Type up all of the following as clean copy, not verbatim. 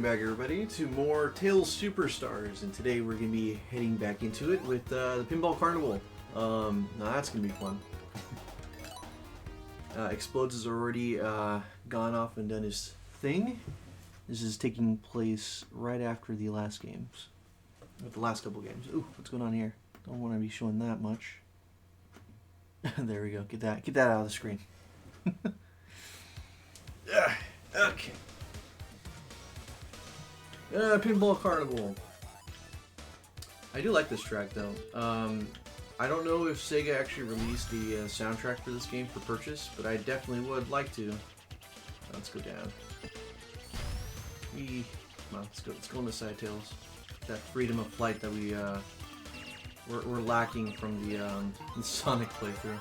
Back everybody to more Tales Superstars, and today we're going to be heading back into it with the Pinball Carnival. Now that's going to be fun. Explodes has already gone off and done his thing. This is taking place right after the last games, with the last couple games. Ooh, what's going on here? Don't want to be showing that much. There we go. Get that out of the screen. Okay. Pinball Carnival. I do like this track though. I don't know if Sega actually released the soundtrack for this game for purchase, but I definitely would like to. Let's go down. Come on, let's go on the side tails. That freedom of flight that we're lacking from the Sonic playthrough.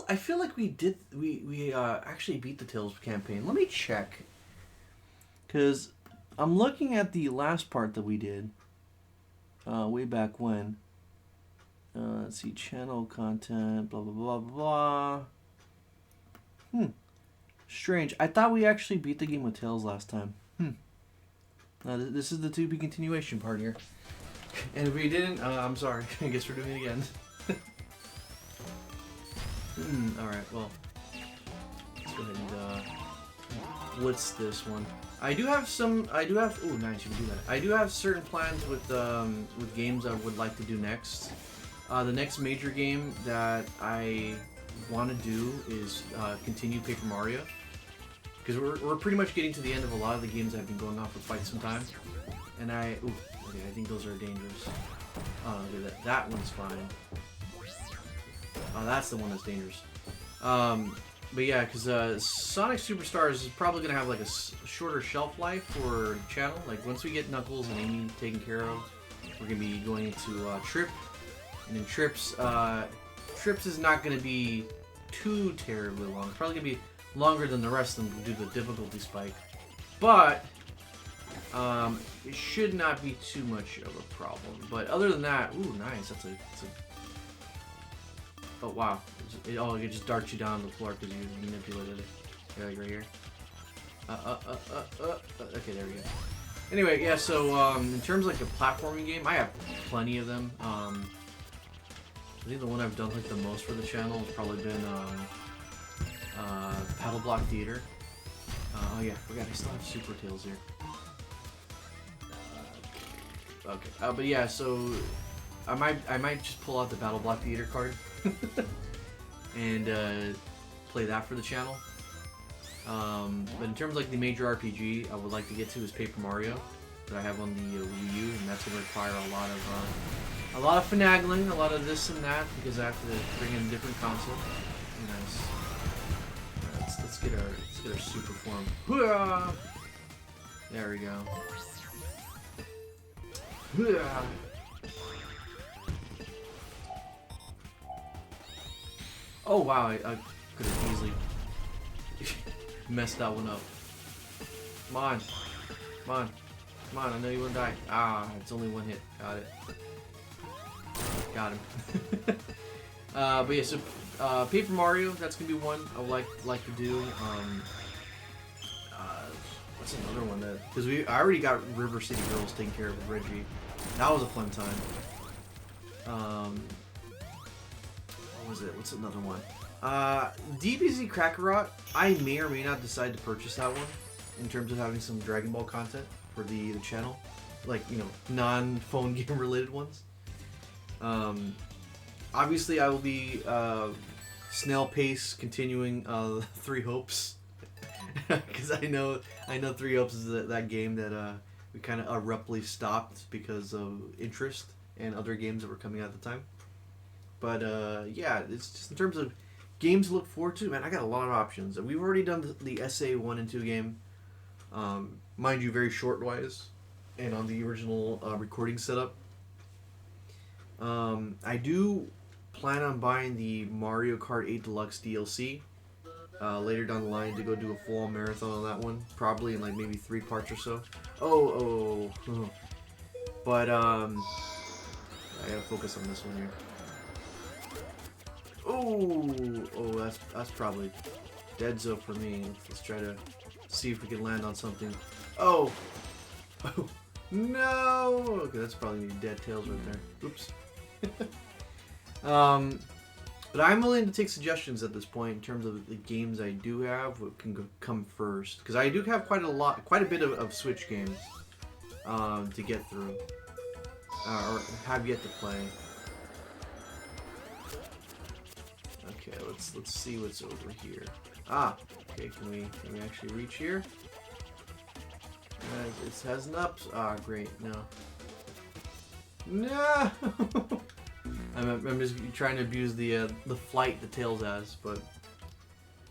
I feel like we actually beat the Tales campaign. Let me check, cause I'm looking at the last part that we did way back when. Let's see, channel content, blah blah blah blah. Strange. I thought we actually beat the game with Tales last time. This is the to be continuation part here, and if we didn't, I'm sorry. I guess we're doing it again. Alright, well, let's go ahead and blitz this one. Oh nice, you can do that. I do have certain plans with games I would like to do next. The next major game that I want to do is continue Paper Mario. Because we're pretty much getting to the end of a lot of the games that have been going on for quite some time. And okay, I think those are dangerous. Oh, look at that one's fine. Oh, that's the one that's dangerous. But yeah, because Sonic SuperStars is probably going to have like a shorter shelf life for the channel. Like once we get Knuckles and Amy taken care of, we're going to be going into Trip. And then Trips is not going to be too terribly long. It's probably going to be longer than the rest of them due to the difficulty spike. But it should not be too much of a problem. But other than that, ooh, nice. That's a oh wow! It just darts you down the floor because you manipulated it. Yeah, like right here. Okay, there we go. Anyway, yeah. So in terms of like a platforming game, I have plenty of them. I think the one I've done like the most for the channel has probably been Paddle Block Theater. Oh yeah, forgot I still have Super Tales here. Okay, but yeah, so I might just pull out the Battle Block Theater card and play that for the channel. But in terms of like the major RPG I would like to get to is Paper Mario that I have on the Wii U, and that's going to require a lot of finagling, a lot of this and that because I have to bring in a different console. Nice. Right, let's get our super form. Hooah! There we go. Hooah! Oh wow, I could have easily messed that one up. Come on. Come on. Come on, I know you won't die. Ah, it's only one hit. Got it. Got him. But yeah, so Paper Mario, that's gonna be one I would like to do. What's another one that, because I already got River City Girls taken care of with Reggie. That was a fun time. What was it? What's another one? DBZ Kakarot. I may or may not decide to purchase that one in terms of having some Dragon Ball content for the channel, like non-phone game related ones. Obviously, I will be snail pace continuing Three Hopes because I know Three Hopes is that game that we kind of abruptly stopped because of interest and other games that were coming out at the time. But yeah, it's just in terms of games to look forward to, man, I got a lot of options. And we've already done the SA 1 and 2 game, mind you, very short-wise, and on the original recording setup. I do plan on buying the Mario Kart 8 Deluxe DLC later down the line to go do a full marathon on that one, probably in like maybe 3 parts or so. But I gotta focus on this one here. Oh, that's probably dead zone for me. Let's try to see if we can land on something. Oh! Oh! No! Okay, that's probably dead tails right there. Oops. But I'm willing to take suggestions at this point in terms of the games I do have. What can come first? Because I do have quite a bit of Switch games to get through, or have yet to play. Okay, let's see what's over here. Ah, okay. Can we actually reach here? It has an ups. Ah, great. No. No. I'm just trying to abuse the flight the Tails has, but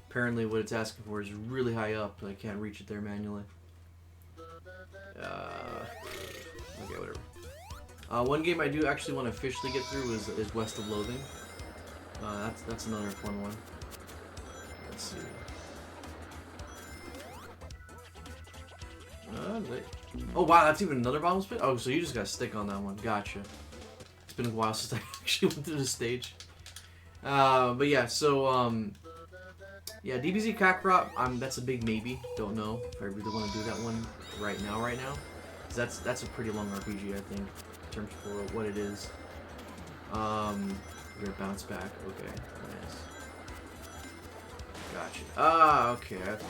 apparently what it's asking for is really high up, and I can't reach it there manually. Okay, whatever. One game I do actually want to officially get through is West of Loathing. That's another fun one. Let's see. Oh wow, that's even another bottom spin? Oh, so you just gotta stick on that one. Gotcha. It's been a while since I actually went through this stage. But yeah, so yeah, DBZ Kakarot, that's a big maybe. Don't know if I really want to do that one right now. 'Cause that's a pretty long RPG, I think, in terms for what it is. We're gonna bounce back. Okay, nice. Gotcha. Ah, okay. I have to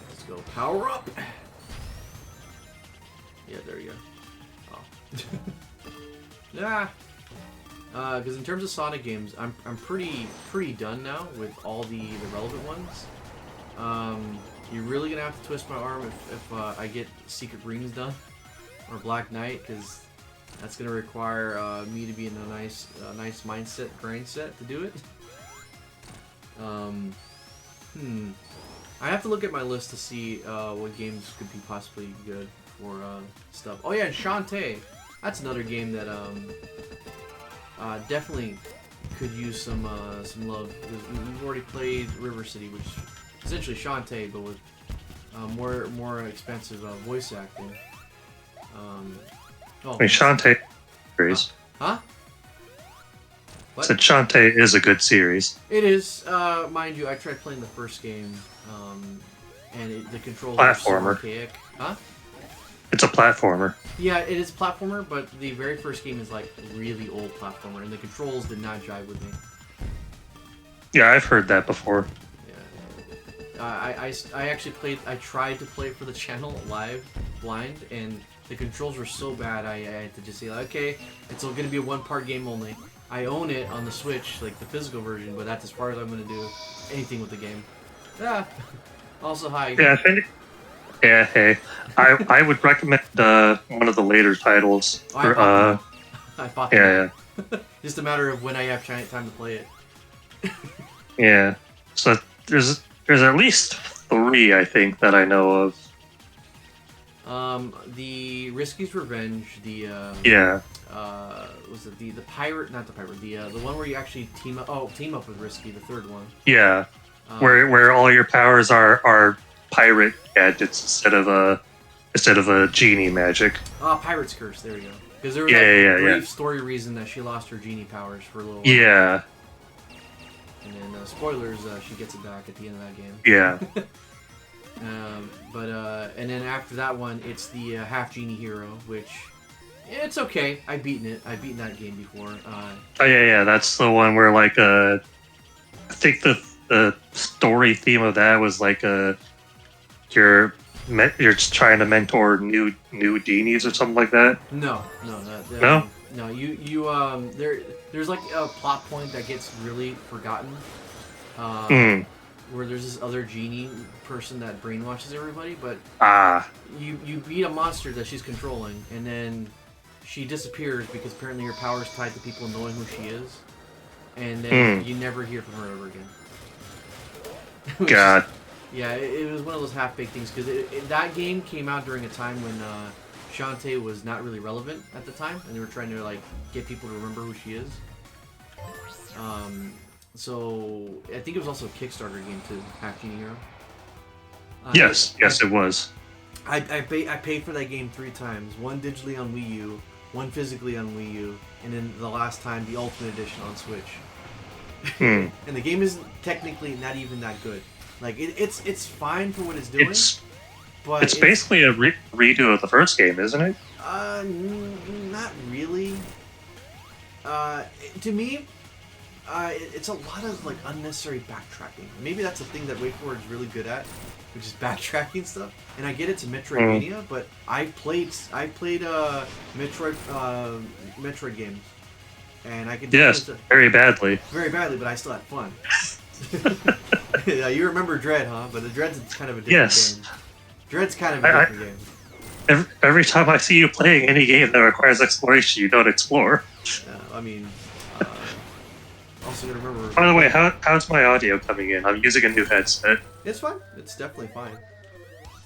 Let's go. Power up. Yeah, there you go. Oh. Yeah. Because in terms of Sonic games, I'm pretty done now with all the relevant ones. You're really gonna have to twist my arm if I get Secret Rings done or Black Knight, because that's gonna require me to be in a nice mindset, grind set to do it. I have to look at my list to see what games could be possibly good for stuff. Oh yeah, and Shantae. That's another game that definitely could use some love. We've already played River City, which is essentially Shantae, but with more expensive voice acting. Oh, I mean, Shantae series. Huh? What? Said Shantae is a good series. It is. Mind you, I tried playing the first game, and the controls Platformer. are so archaic. Huh? It's a platformer. Yeah, it is a platformer, but the very first game is like really old platformer, and the controls did not jive with me. Yeah, I've heard that before. Yeah. I actually played. I tried to play for the channel live, blind, and the controls were so bad. I had to just say, like, okay, it's going to be a one-part game only. I own it on the Switch, like the physical version, but that's as far as I'm going to do anything with the game. Yeah. Also, hi. Yeah, I think. Yeah, hey. I would recommend one of the later titles. Oh, For, I bought them. Yeah. Just a matter of when I have time to play it. Yeah. So there's at least 3, I think, that I know of. The Risky's Revenge, the Yeah. Was it the pirate? Not the pirate. The one where you actually team up. Oh, team up with Risky, the third one. Yeah. Where all your powers are pirate gadgets instead of a genie magic. Pirate's Curse. There we go. Because there was Yeah, a brief story reason that she lost her genie powers for a little while. Yeah. And then spoilers, she gets it back at the end of that game. Yeah. And then after that one, it's the half genie hero, which it's okay. I've beaten that game before. Oh yeah. That's the one where like I think the story theme of that was like you're just trying to mentor new genies or something like that. No. There's like a plot point that gets really forgotten. Where there's this other genie person that brainwashes everybody, but you beat a monster that she's controlling, and then she disappears because apparently her power is tied to people knowing who she is, and then you never hear from her ever again. God. Yeah, it was one of those half-baked things, because that game came out during a time when Shantae was not really relevant at the time, and they were trying to like get people to remember who she is. So I think it was also a Kickstarter game too, Half Genie Hero. Yes, it was. I paid for that game 3 times. One digitally on Wii U, one physically on Wii U, and then the last time the Ultimate Edition on Switch. Hmm. And the game isn't technically not even that good. Like it's fine for what it's doing, but It's basically a redo of the first game, isn't it? Not really. To me, it's a lot of like unnecessary backtracking. Maybe that's a thing that WayForward is really good at, which is backtracking stuff. And I get it's a Metroidvania, but I've played Metroid games, and I could very badly. very badly, but I still had fun. Yeah, you remember Dread, huh? But the Dread's kind of a different game. Dread's kind of a different game. Every time I see you playing any game that requires exploration, you don't explore. I mean, also gonna remember. By the way, how's my audio coming in? I'm using a new headset. It's fine. It's definitely fine.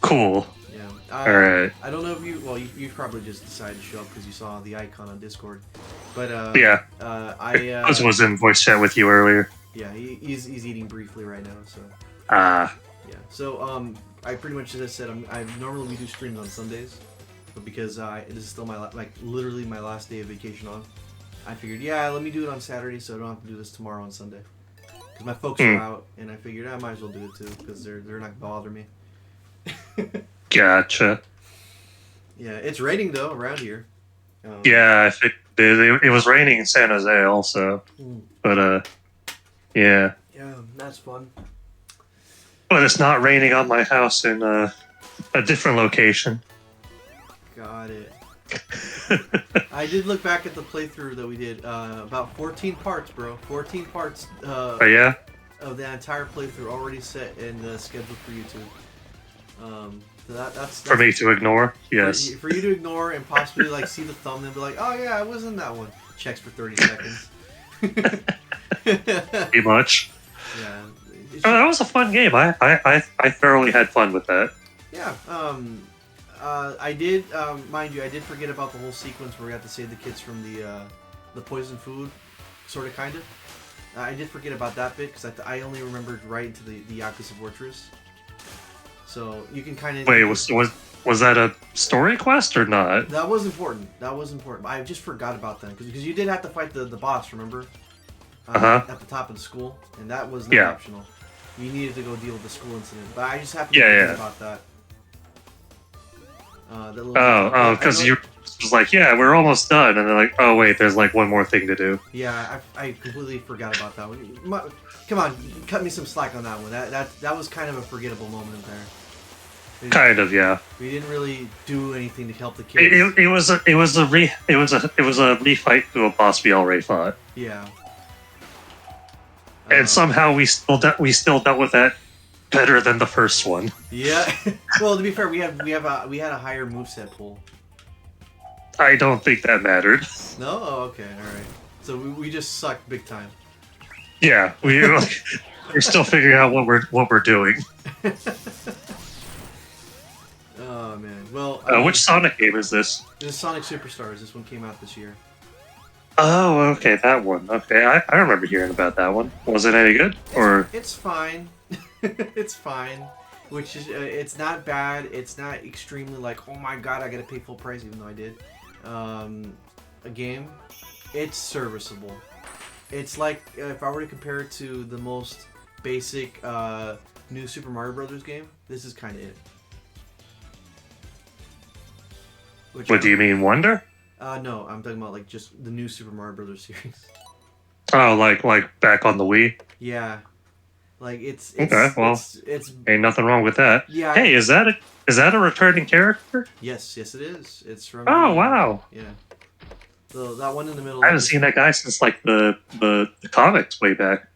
Cool. Yeah. All right. I don't know if you probably just decided to show up because you saw the icon on Discord, but yeah. I was in voice chat with you earlier. Yeah, he's eating briefly right now, so. Yeah. So I pretty much, as I said, I normally do streams on Sundays, but because this is still my literally my last day of vacation off, I figured, yeah, let me do it on Saturday so I don't have to do this tomorrow on Sunday. Because my folks are out, and I figured I might as well do it too, because they're not gonna bother me. Gotcha. Yeah, it's raining though around here. Yeah, I think it was raining in San Jose also, but yeah. Yeah, that's fun. But it's not raining on my house in a different location. Got it. I did look back at the playthrough that we did. About 14 parts, bro. 14 parts. Oh yeah. Of the entire playthrough already set and scheduled for YouTube. So that's for me to ignore. Yes. For you to ignore and possibly like see the thumbnail and be like, oh yeah, I was in that one. Checks for 30 seconds. Pretty much. Yeah. That was a fun game. I thoroughly had fun with that. Yeah. I did, mind you, I did forget about the whole sequence where we had to save the kids from the poison food, sort of, kind of. I did forget about that bit because I only remembered right into the Yakuza Fortress. So you can kind of wait. Was that a story quest or not? That was important. That was important. I just forgot about that because you did have to fight the boss. Remember? At the top of the school, and that was not optional. You needed to go deal with the school incident, but I just happened to forget about that. Because you was like, yeah, we're almost done, and they're like, oh wait, there's like one more thing to do. Yeah, I completely forgot about that one. Come on, cut me some slack on that one. That was kind of a forgettable moment there. Kind of, yeah. We didn't really do anything to help the kids. It was a refight to a boss we already fought. Yeah. And somehow we still dealt with that better than the first one. Yeah. Well, to be fair, we had a higher moveset pool. I don't think that mattered. No? Oh, okay, all right. So we just sucked big time. Yeah, we're still figuring out what we're doing. Oh man. Well, which Sonic game is this? This is Sonic SuperStars. This one came out this year. Oh, okay, that one. Okay, I remember hearing about that one. Was it any good? Or it's fine. It's fine. Which is it's not bad. It's not extremely like, oh my god, I gotta pay full price, even though I did. A game. It's serviceable. It's like if I were to compare it to the most basic new Super Mario Brothers game, this is kind of it. What do you mean, Wonder? No, I'm talking about like just the new Super Mario Brothers series. Oh, like back on the Wii? Yeah, like it's okay. Well, it's ain't nothing wrong with that. Yeah. Hey, is that a returning character? Yes, it is. It's from. Oh wow. Yeah. So that one in the middle. I haven't seen that guy since like the comics way back.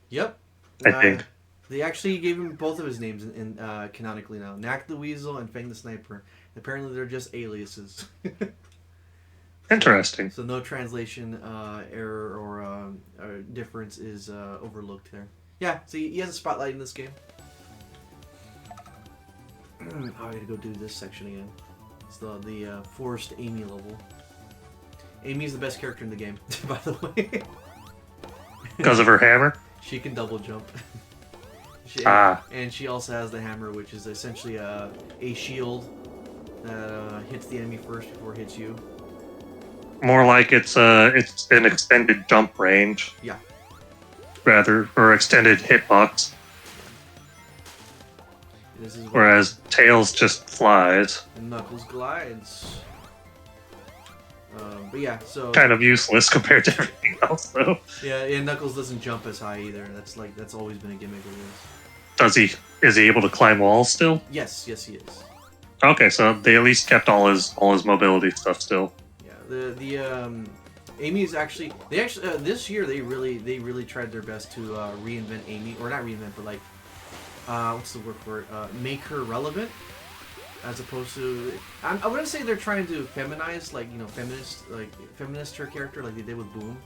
Yep. I think. They actually gave him both of his names in canonically now. Knack the Weasel and Fang the Sniper. Apparently they're just aliases. Interesting. So no translation error or difference is overlooked there. Yeah, so he has a spotlight in this game. Oh, I gotta go do this section again. It's the Forced Amy level. Amy's the best character in the game, by the way. Because of her hammer? She can double jump. And she also has the hammer, which is essentially a shield that hits the enemy first before it hits you. More like it's an extended jump range. Yeah. rather, or extended hitbox. This is Whereas Tails just flies. and Knuckles glides. But yeah, so Kind of useless compared to everything else, though. yeah, and Knuckles doesn't jump as high either. That's always been a gimmick of his. Does he? Is he able to climb walls still? Yes, he is. Okay, so they at least kept all his mobility stuff still. Yeah, Amy is actually this year they really tried their best to reinvent Amy, or not reinvent, but like what's the word for it? Make her relevant, as opposed to I wouldn't say they're trying to feminize, like, you know, feminist her character like they did with Boom,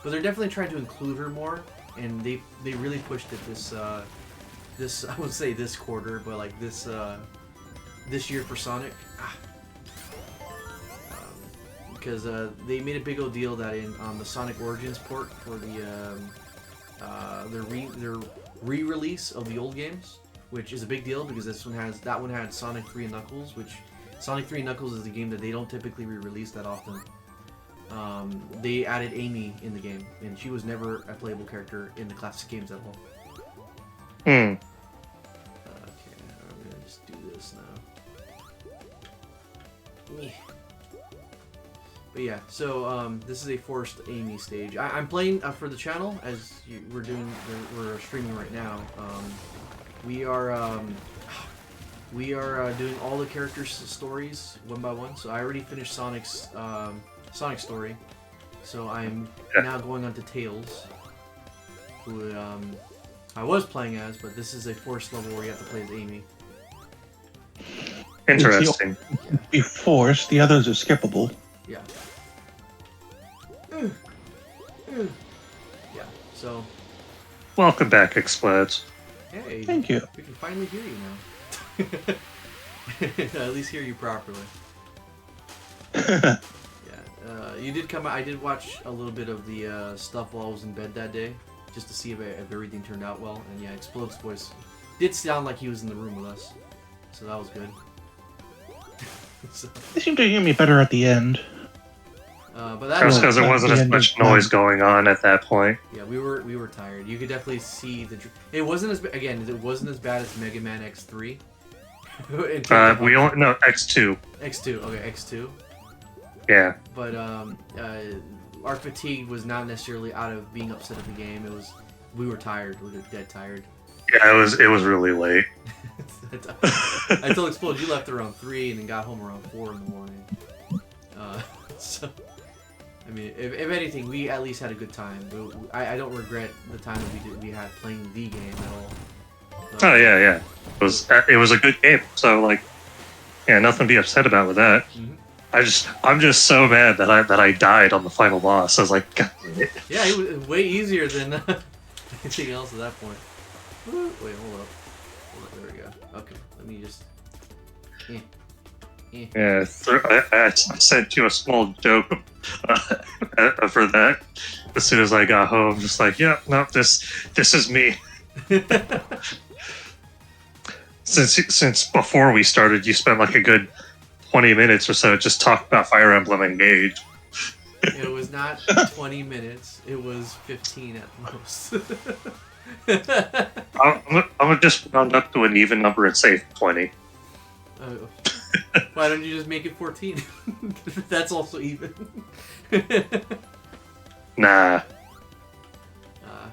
but they're definitely trying to include her more, and they really pushed it this I would say this quarter, but like this year for Sonic. Because they made a big old deal that on the Sonic Origins port for their re-release of the old games, which is a big deal because that one had Sonic 3 and Knuckles, which Sonic 3 and Knuckles is a game that they don't typically re-release that often. They added Amy in the game, and she was never a playable character in the classic games at all. Hmm. Okay, I'm gonna just do this now. Yeah. But yeah, so this is a forced Amy stage. I'm playing for the channel as we're streaming right now. We are doing all the characters' stories one by one. So I already finished Sonic's Sonic story. So I'm now going on to Tails, who I was playing as, but this is a forced level where you have to play as Amy. Interesting. Be forced. The others are skippable. Yeah. Yeah, so... Welcome back, Explodes. Hey, Thank you. we can finally hear you now. At least hear you properly. Yeah, you did come out. I did watch a little bit of the stuff while I was in bed that day, just to see if everything turned out well. And yeah, Explode's voice did sound like he was in the room with us, so that was good. So, They seem to hear me better at the end. but that Just was, because there wasn't as much noise going on at that point. yeah, we were tired. You could definitely see it wasn't as it wasn't as bad as Mega Man X3. We only no X2. X2, okay, X2. Yeah. But our fatigue was not necessarily out of being upset at the game. It was we were tired. We were dead tired. Yeah, it was really late. I told Explode you left around 3 and then got home around 4 in the morning. So, I mean, if anything, we at least had a good time. I don't regret the time that we had playing the game at all. Oh yeah. It was a good game. So like, yeah, nothing to be upset about with that. Mm-hmm. I'm just so mad that I died on the final boss. I was like, God damn it. Yeah, it was way easier than anything else at that point. Wait, hold up. There we go. Okay, let me just. Yeah, I sent you a small joke for that. As soon as I got home, just like, yeah, no, this is me. Since before we started, you spent like a good 20 minutes or so just talking about Fire Emblem Engage. It was not 20 minutes. It was 15 at most. I'm gonna just round up to an even number and say 20. Why don't you just make it 14? That's also even. Nah.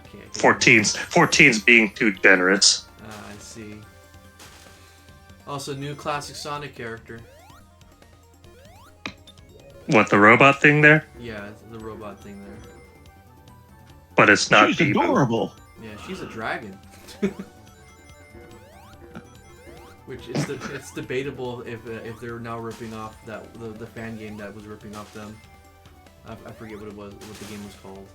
Okay, 14's being too generous. I see. Also, new classic Sonic character. What, the robot thing there? Yeah, the robot thing there. But it's not She's even. adorable. Yeah, she's a dragon. Which it's debatable if they're now ripping off the fan game that was ripping off them. I forget what the game was called.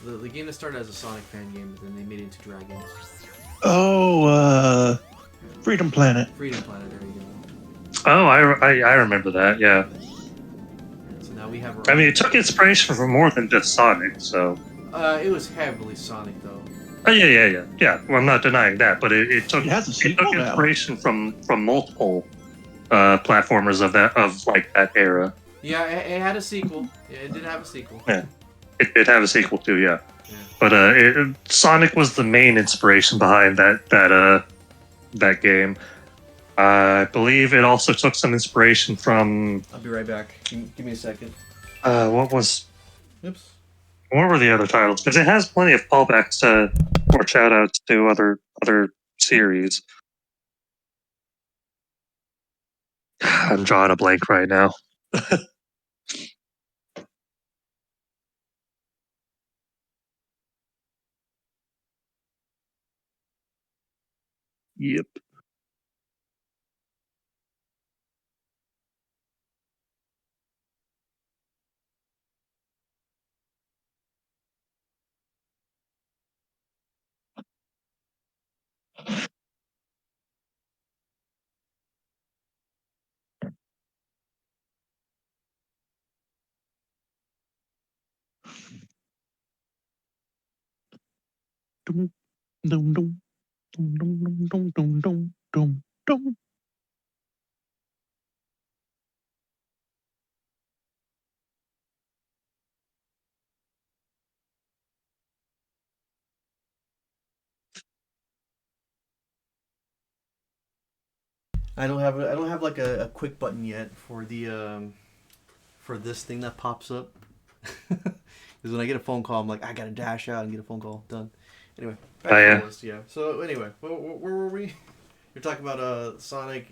The game that started as a Sonic fan game, but then they made it into dragons. Oh, Freedom Planet. Freedom Planet, there you go. Oh, I remember that. Yeah. So now we have. I mean, it took inspiration from more than just Sonic, so. It was heavily Sonic though. Oh yeah. Well, I'm not denying that, but it took inspiration from multiple platformers of that era. Yeah, it had a sequel. Yeah, it did have a sequel. Yeah. It did have a sequel too, yeah. Yeah. But Sonic was the main inspiration behind that game. I believe it also took some inspiration from I'll be right back. Give me a second. what Oops. were the other titles? Because it has plenty of callbacks to or shoutouts to other series. I'm drawing a blank right now. Yep. Dum, dum, dum, dum, dum, dum, dum, dum, dum, dum. I don't have like a quick button yet for the for this thing that pops up. Because when I get a phone call, I'm like, I gotta dash out and get a phone call done. Anyway, back to yeah. the list. Yeah. So anyway, where were we? You're talking about Sonic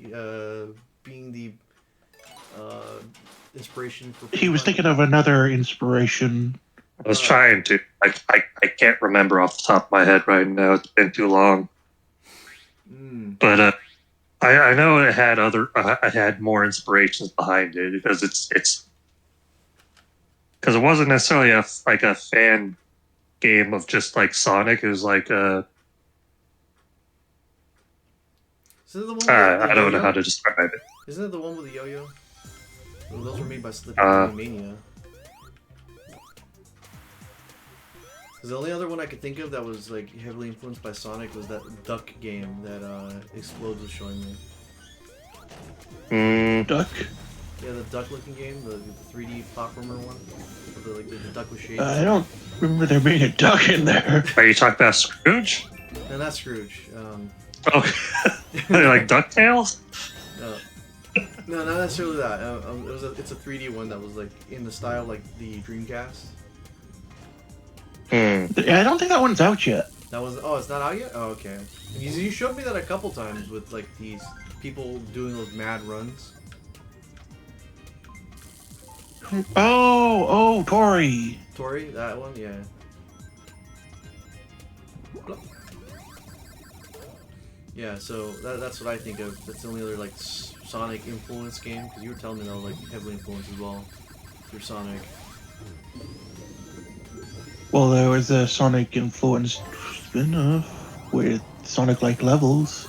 being the uh, inspiration for. He was thinking of another inspiration. I was trying to. I can't remember off the top of my head right now. It's been too long. But I know it had I had more inspirations behind it because it's because it wasn't necessarily a fan game of just like Sonic. It was like Isn't it the one with the I don't know yo-yo? how to describe it. Isn't it the one with the yo-yo? Well, those were made by Mania. Because the only other one I could think of that was like heavily influenced by Sonic was that duck game that Explode was showing me. Duck? Yeah, the duck-looking game, the 3D platformer one. The duck with shades. I don't remember there being a duck in there. Are you talking about Scrooge? No, not Scrooge. Oh, like DuckTales? No, not necessarily that. It's a 3D one that was like in the style like the Dreamcast. I don't think that one's out yet. That was it's not out yet. Oh, okay. You showed me that a couple times with like these people doing those mad runs. Oh, Tori. Tori, that one, yeah. Yeah, so that's what I think of. That's the only other like Sonic influence game because you were telling me that was like heavily influenced as well through Sonic. Well, there was a Sonic influenced spin-off with Sonic-like levels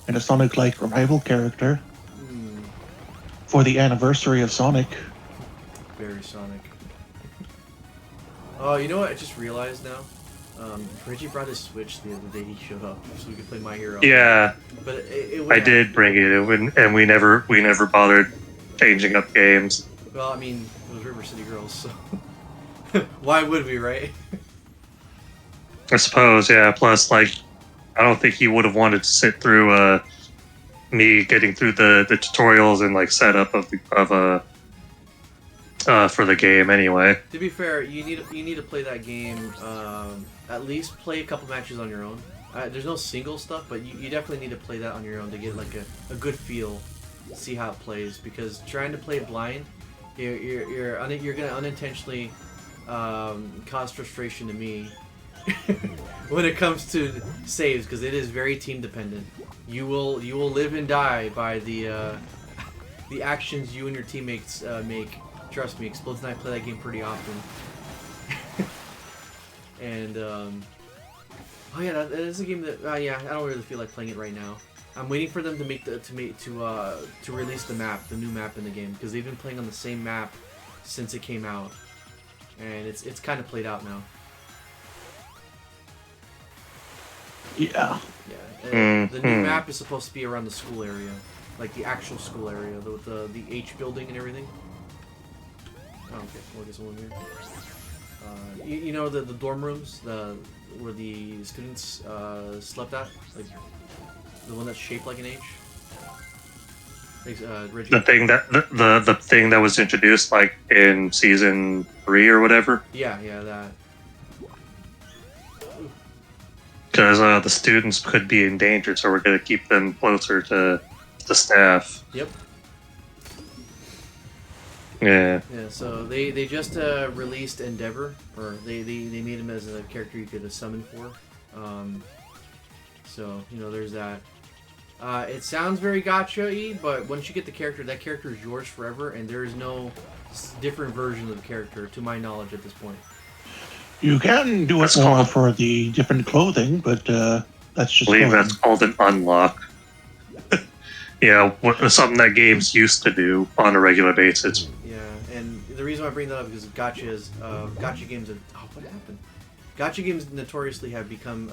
and a Sonic-like rival character for the anniversary of Sonic. Very Sonic. Oh, you know what? I just realized now. Reggie brought his Switch the other day he showed up, so we could play My Hero. Yeah, but I did bring it, and we never bothered changing up games. Well, I mean, it was River City Girls, so why would we, right? I suppose, yeah. Plus, like, I don't think he would have wanted to sit through me getting through the tutorials and like setup of for the game anyway. To be fair, you need to play that game. At least play a couple matches on your own. There's no single stuff, but you definitely need to play that on your own to get like a good feel, see how it plays. Because trying to play it blind, you're gonna unintentionally cause frustration to me when it comes to saves, because it is very team dependent. You will live and die by the actions you and your teammates make. Trust me, Explodes and I play that game pretty often. And oh yeah, that is a game that yeah, I don't really feel like playing it right now. I'm waiting for them to make to release the new map in the game, because they've been playing on the same map since it came out, and it's kind of played out now. Yeah. Yeah. The new map is supposed to be around the school area, like the actual school area, with the H building and everything. Oh, okay. We'll get someone here. you know the dorm rooms, where the students slept at, like the one that's shaped like an H. Thanks, Reggie. The thing that was introduced like in season 3 or whatever. Yeah, that. Because the students could be endangered, so we're going to keep them closer to the staff. Yep. Yeah. Yeah. So they just released Endeavor, or they made him as a character you could summon for. So there's that. It sounds very gacha-y, but once you get the character, that character is yours forever, and there is no different version of the character, to my knowledge, at this point. You can do it more for the different clothing, but that's just. I believe that's called an unlock. Yeah, something that games used to do on a regular basis. Yeah, and the reason why I bring that up is because gacha games. What happened? Gacha games notoriously have become.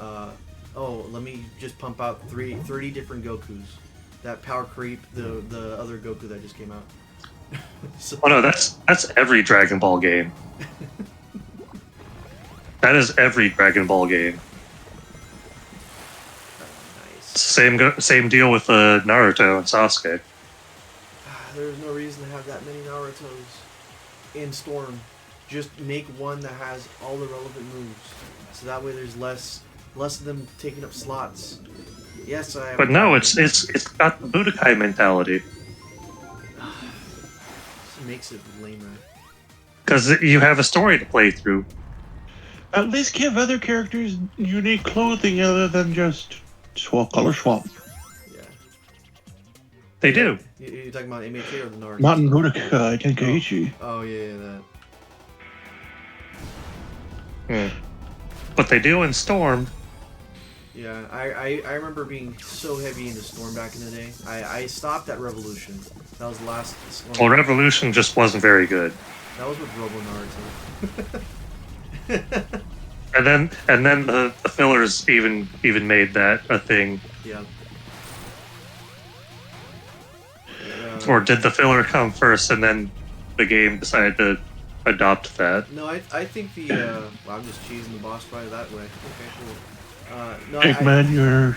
Let me just pump out 30 different Gokus. That power creep the other Goku that just came out. So, oh no, that's every Dragon Ball game. That is every Dragon Ball game. nice. Same deal with Naruto and Sasuke. There's no reason to have that many Narutos in Storm. Just make one that has all the relevant moves, so that way there's less of them taking up slots. Yes, I. But no, it's got the Budokai mentality. It makes it lamer. Because you have a story to play through. At least give other characters unique clothing other than just color swap. Yeah. They do. You're talking about MHA or the Naruto? Not in Budokai Tenkaichi. Oh yeah, that. But they do in Storm. Yeah, I remember being so heavy into Storm back in the day. I stopped at Revolution. That was the last Storm. Well, Revolution just wasn't very good. That was with Robo Naruto. And then the fillers even made that a thing. Yeah. Or did the filler come first and then the game decided to adopt that? No, I think the well, I'm just cheesing the boss fight that way. Okay, cool. No, Eggman, you're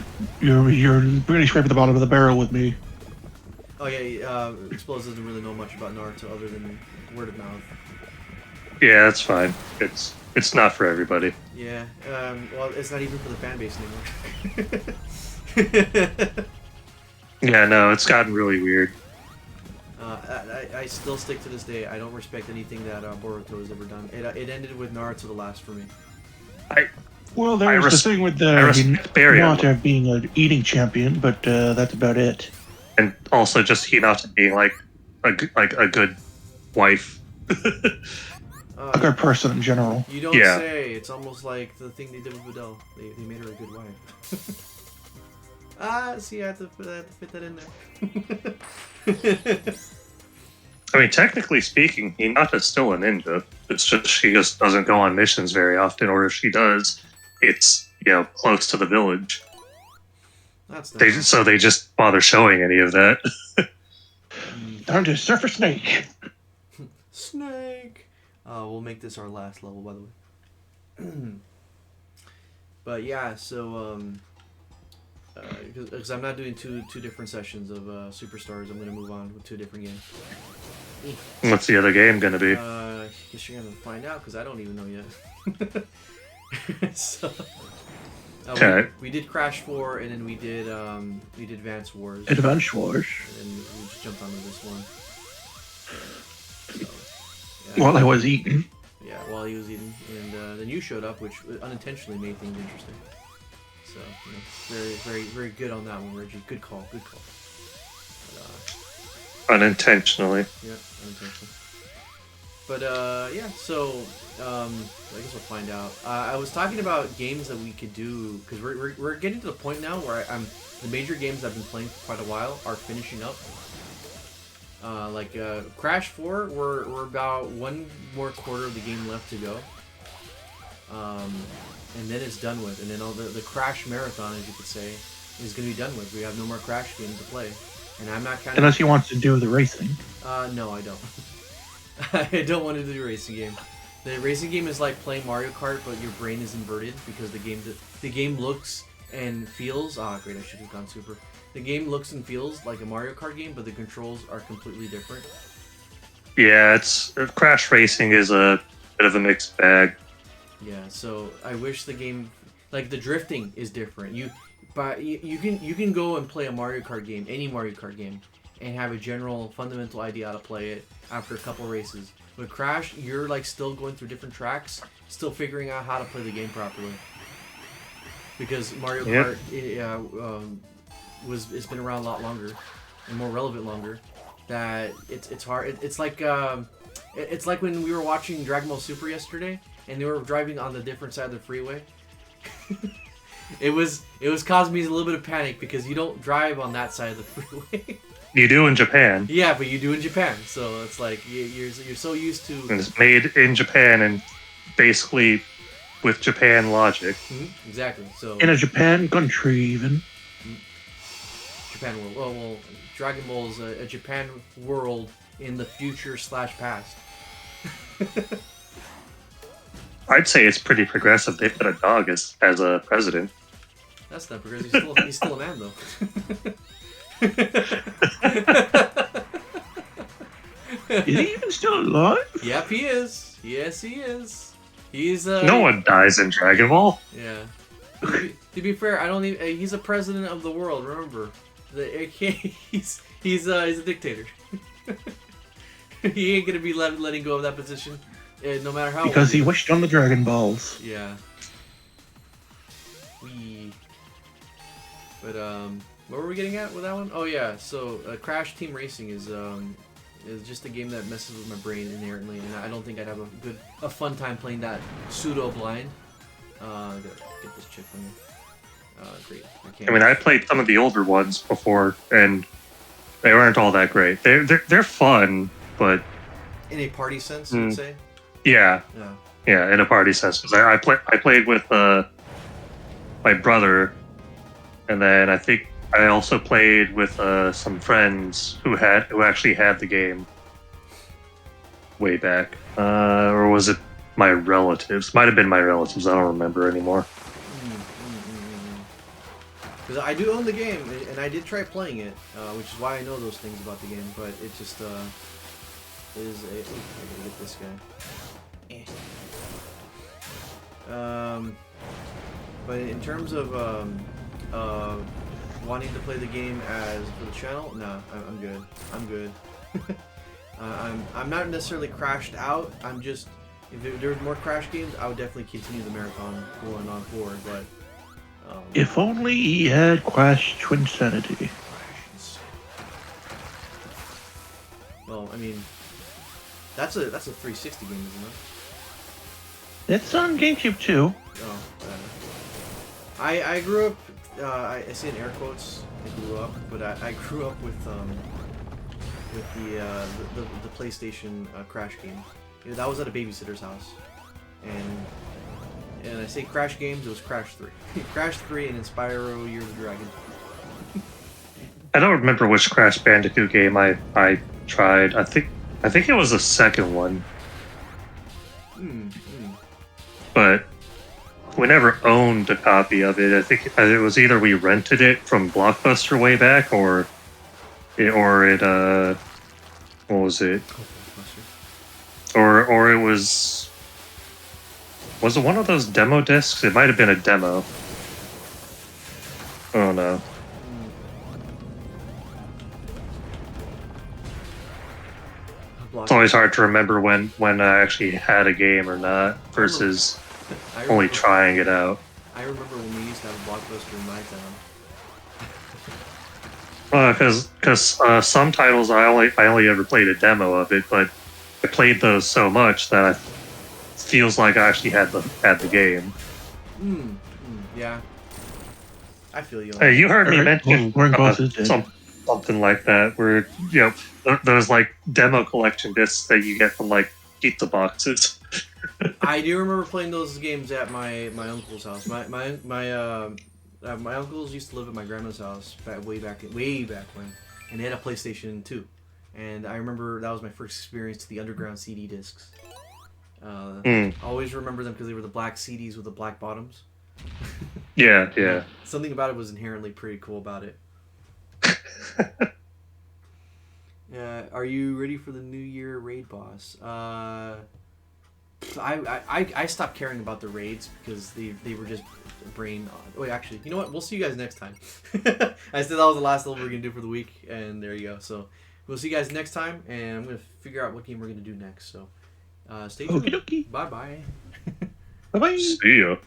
really scraping the bottom of the barrel with me. Oh yeah, Explodes doesn't really know much about Naruto other than word of mouth. Yeah, that's fine. It's not for everybody. Yeah, well, it's not even for the fan base anymore. Yeah, no, it's gotten really weird. I still stick to this day. I don't respect anything that Boruto has ever done. It ended with Naruto the last for me. Well, there's the thing with Hinata being an eating champion, but that's about it. And also just Hinata being like a good wife. A good person in general. You don't say. It's almost like the thing they did with Videl. They made her a good wife. See, I had to fit that in there. I mean, technically speaking, Hinata's still a ninja. It's just she just doesn't go on missions very often, or if she does, it's close to the village. That's nice. So they just bother showing any of that. Time to surf a snake. Snake. We'll make this our last level, by the way. But yeah, so because I'm not doing two different sessions of SuperStars, I'm gonna move on with 2 different games. What's the other game gonna be? Guess you're gonna find out because I don't even know yet. So, okay. We did Crash 4, and then we did Advance Wars. Advance Wars. And we just jumped onto this one. So, yeah. While I was eating. Yeah, while he was eating, and then you showed up, which unintentionally made things interesting. So, very, very, very good on that one, Reggie. Good call. But, unintentionally. Yeah, unintentionally. But yeah, so I guess we'll find out. I was talking about games that we could do because we're getting to the point now where the major games I've been playing for quite a while are finishing up. Like Crash 4, we're about 1 more quarter of the game left to go. And then it's done with. And then all the Crash marathon, as you could say, is going to be done with. We have no more Crash games to play. And I'm not kind of... Unless he wants to do the racing. No, I don't. I don't want to do the racing game. The racing game is like playing Mario Kart, but your brain is inverted because the game looks and feels. Ah, great! I should have gone super. The game looks and feels like a Mario Kart game, but the controls are completely different. Yeah, Crash Racing is a bit of a mixed bag. Yeah, so I wish the game, like the drifting is different. You can go and play a Mario Kart game, any Mario Kart game, and have a general fundamental idea how to play it after a couple races. With Crash, you're like still going through different tracks, still figuring out how to play the game properly. Because Mario Kart it's been around a lot longer and more relevant longer. That it's hard. It's like when we were watching Dragon Ball Super yesterday, and they were driving on the different side of the freeway. it was causing me a little bit of panic because you don't drive on that side of the freeway. You do in Japan. Yeah, but you do in Japan, so it's like you're so used to. And it's made in Japan and basically with Japan logic. Mm-hmm, exactly. So in a Japan country, even. Japan world. Well, Dragon Ball's a Japan world in the future / past. I'd say it's pretty progressive. They put a dog as a president. That's not progressive. He's still a man, though. Is he even still alive? Yep, he is. Yes, he is. He's No one dies in Dragon Ball. Yeah. To be fair, I don't even. He's a president of the world. Remember, he's a dictator. He ain't gonna be letting go of that position, no matter how. Because he wished on the Dragon Balls. Yeah. But what were we getting at with that one? Oh yeah, so Crash Team Racing is just a game that messes with my brain inherently, and I don't think I'd have a fun time playing that pseudo blind. Gotta get this chip from you. Great. I mean, I played some of the older ones before, and they weren't all that great. They're fun, but in a party sense, you'd say. Yeah. Yeah, in a party sense, because I played with my brother, and then I think I also played with some friends who actually had the game way back, or was it my relatives? Might have been my relatives. I don't remember anymore. Because I do own the game, and I did try playing it, which is why I know those things about the game. But it just is a. I gotta get this guy. But in terms of wanting to play the game as for the channel, no, I'm good. I'm good. I'm not necessarily crashed out. I'm just, if there were more Crash games, I would definitely continue the marathon going on forward. But if only he had Crash Twinsanity. Well, I mean, that's a 360 game, isn't it? It's on GameCube too. Oh, I grew up. I say in air quotes. I grew up, but I grew up with the PlayStation Crash games. You know, that was at a babysitter's house, and I say Crash games. It was Crash 3, Crash 3, and Spyro Year of the Dragon. I don't remember which Crash Bandicoot game I tried. I think it was the second one. But we never owned a copy of it. I think it was either we rented it from Blockbuster way back, or it what was it? Or it was it one of those demo discs? It might have been a demo. I don't know. It's always hard to remember when I actually had a game or not versus only trying it out. I remember when we used to have a Blockbuster in my town. Because some titles I only ever played a demo of it, but I played those so much that it feels like I actually had the game. Yeah, I feel you. Hey, you heard me mention something like that, where those like demo collection discs that you get from like pizza boxes. I do remember playing those games at my uncle's house. My uncles used to live at my grandma's house way back when, and they had a PlayStation 2. And I remember that was my first experience to the underground CD discs. Always remember them because they were the black CDs with the black bottoms. Yeah. Something about it was inherently pretty cool about it. Are you ready for the New Year raid boss? I stopped caring about the raids because they were just brain. Wait, actually, you know what? We'll see you guys next time. I said that was the last level we're gonna do for the week, and there you go. So we'll see you guys next time, and I'm gonna figure out what game we're gonna do next. So stay tuned. Okie dokie. Bye bye. Bye bye. See ya.